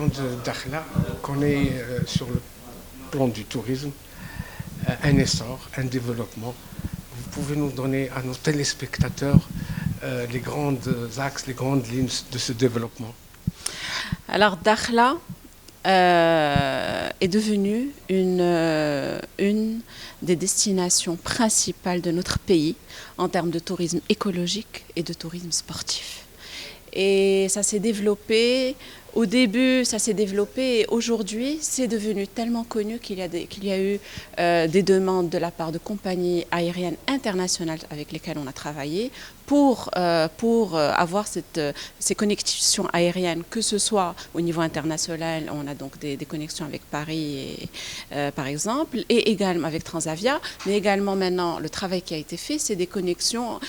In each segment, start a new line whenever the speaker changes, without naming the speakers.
région de Dakhla connaît sur le plan du tourisme un essor, un développement. Vous pouvez nous donner à nos téléspectateurs les grands axes, les grandes lignes de ce développement?
Alors Dakhla est devenue une des destinations principales de notre pays en termes de tourisme écologique et de tourisme sportif. Et ça s'est développé, au début ça s'est développé et aujourd'hui c'est devenu tellement connu qu'il y a eu des demandes de la part de compagnies aériennes internationales avec lesquelles on a travaillé pour avoir ces connexions aériennes, que ce soit au niveau international, on a donc des connexions avec Paris par exemple, et également avec Transavia, mais également maintenant le travail qui a été fait, c'est des connexions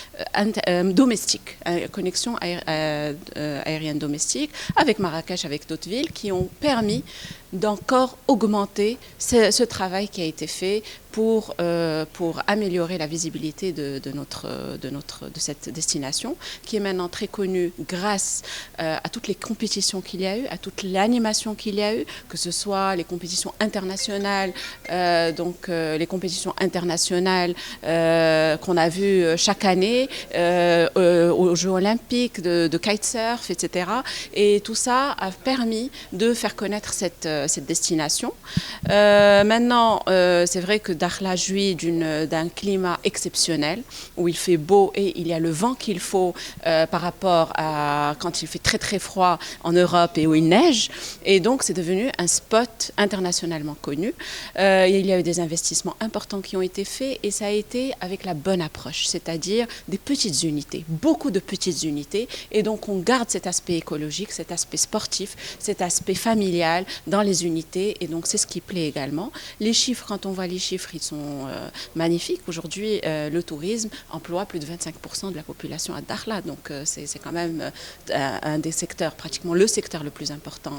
domestiques, connexions aériennes domestiques avec Marrakech, avec d'autres villes qui ont permis d'encore augmenter ce travail qui a été fait pour améliorer la visibilité de cette destination, qui est maintenant très connue grâce à toutes les compétitions qu'il y a eu, à toute l'animation qu'il y a eu, que ce soit les compétitions internationales, les compétitions internationales qu'on a vues chaque année, aux Jeux olympiques de kitesurf, etc. Et tout ça a permis de faire connaître cette destination. Maintenant, c'est vrai que Dakhla jouit d'un climat exceptionnel, où il fait beau et il y a le vent qu'il faut par rapport à quand il fait très très froid en Europe et où il neige. Et donc c'est devenu un spot internationalement connu. Il y a eu des investissements importants qui ont été faits et ça a été avec la bonne approche, c'est-à-dire des petites unités, beaucoup de petites unités. Et donc on garde cet aspect écologique, cet aspect sportif, cet aspect familial dans les unités. Et donc c'est ce qui plaît également. Les chiffres, quand on voit les chiffres, ils sont magnifiques. Aujourd'hui, le tourisme emploie plus de 25% de la population à Dakhla. Donc c'est quand même un des secteurs, pratiquement le secteur le plus important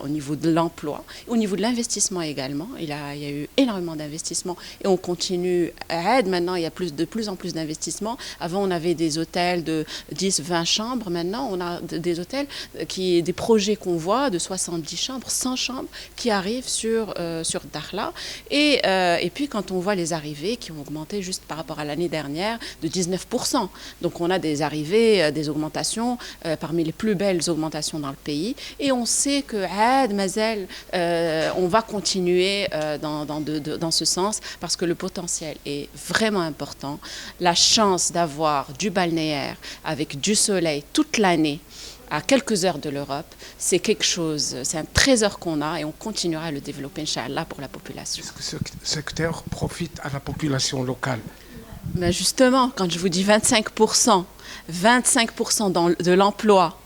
au niveau de l'emploi. Au niveau de l'investissement également, il y a eu énormément d'investissements et on continue à aider. Maintenant, il y a de plus en plus d'investissements. Avant, on avait des hôtels de 10, 20 chambres. Maintenant, on a des hôtels, des projets qu'on voit de 70 chambres, 100 chambres qui arrivent sur Dakhla. Et puis, quand on voit les arrivées qui ont augmenté juste par rapport à l'année dernière de 19%. Donc, on a des arrivées, des augmentations parmi les plus belles augmentations dans le pays. Et on sait que Mazel, on va continuer dans ce sens parce que le potentiel est vraiment important. La chance d'avoir du balnéaire avec du soleil toute l'année, à quelques heures de l'Europe, c'est quelque chose, c'est un trésor qu'on a et on continuera à le développer, Inch'Allah, pour la population.
Est-ce que ce secteur profite à la population locale?
Mais justement, quand je vous dis 25% de l'emploi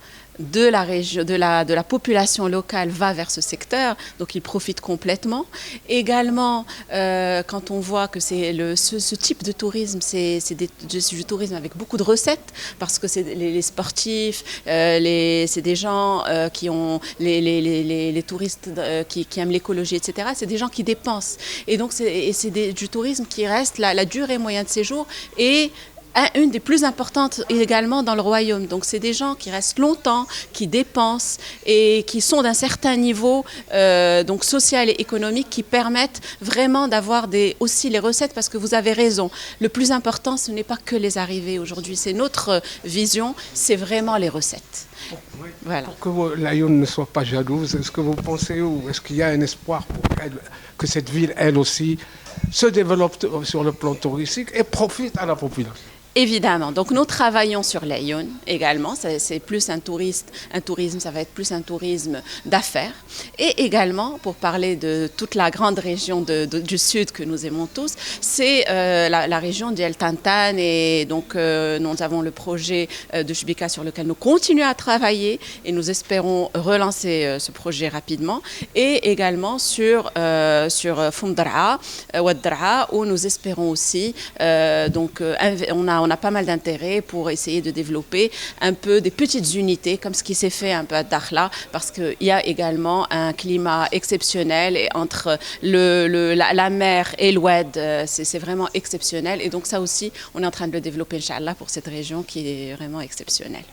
de la région, de la population locale va vers ce secteur, donc ils profitent complètement. Également, quand on voit que c'est ce type de tourisme, c'est du tourisme avec beaucoup de recettes, parce que c'est les sportifs, c'est des gens qui ont les touristes qui aiment l'écologie, etc. C'est des gens qui dépensent. Et donc c'est du tourisme qui reste la durée moyenne de séjour et une des plus importantes également dans le royaume. Donc c'est des gens qui restent longtemps, qui dépensent et qui sont d'un certain niveau donc social et économique qui permettent vraiment d'avoir aussi les recettes, parce que vous avez raison. Le plus important, ce n'est pas que les arrivées aujourd'hui. C'est notre vision, c'est vraiment les recettes.
Oui.
Voilà.
Pour que l'Aïoun ne soit pas jalouse, est-ce que vous pensez, ou est-ce qu'il y a un espoir pour que cette ville, elle aussi, se développe sur le plan touristique et profite à la population?
Évidemment. Donc, nous travaillons sur l'Aïoun également. C'est plus un tourisme, ça va être plus un tourisme d'affaires. Et également, pour parler de toute la grande région du sud que nous aimons tous, c'est la région d'El Tantan. Et donc, nous avons le projet de Chubika sur lequel nous continuons à travailler et nous espérons relancer ce projet rapidement. Et également sur Fumdara, Ouaddara, où nous espérons aussi, on a pas mal d'intérêt pour essayer de développer un peu des petites unités, comme ce qui s'est fait un peu à Dakhla, parce qu'il y a également un climat exceptionnel et entre la mer et l'oued, c'est vraiment exceptionnel. Et donc ça aussi, on est en train de le développer, Inch'Allah, pour cette région qui est vraiment exceptionnelle.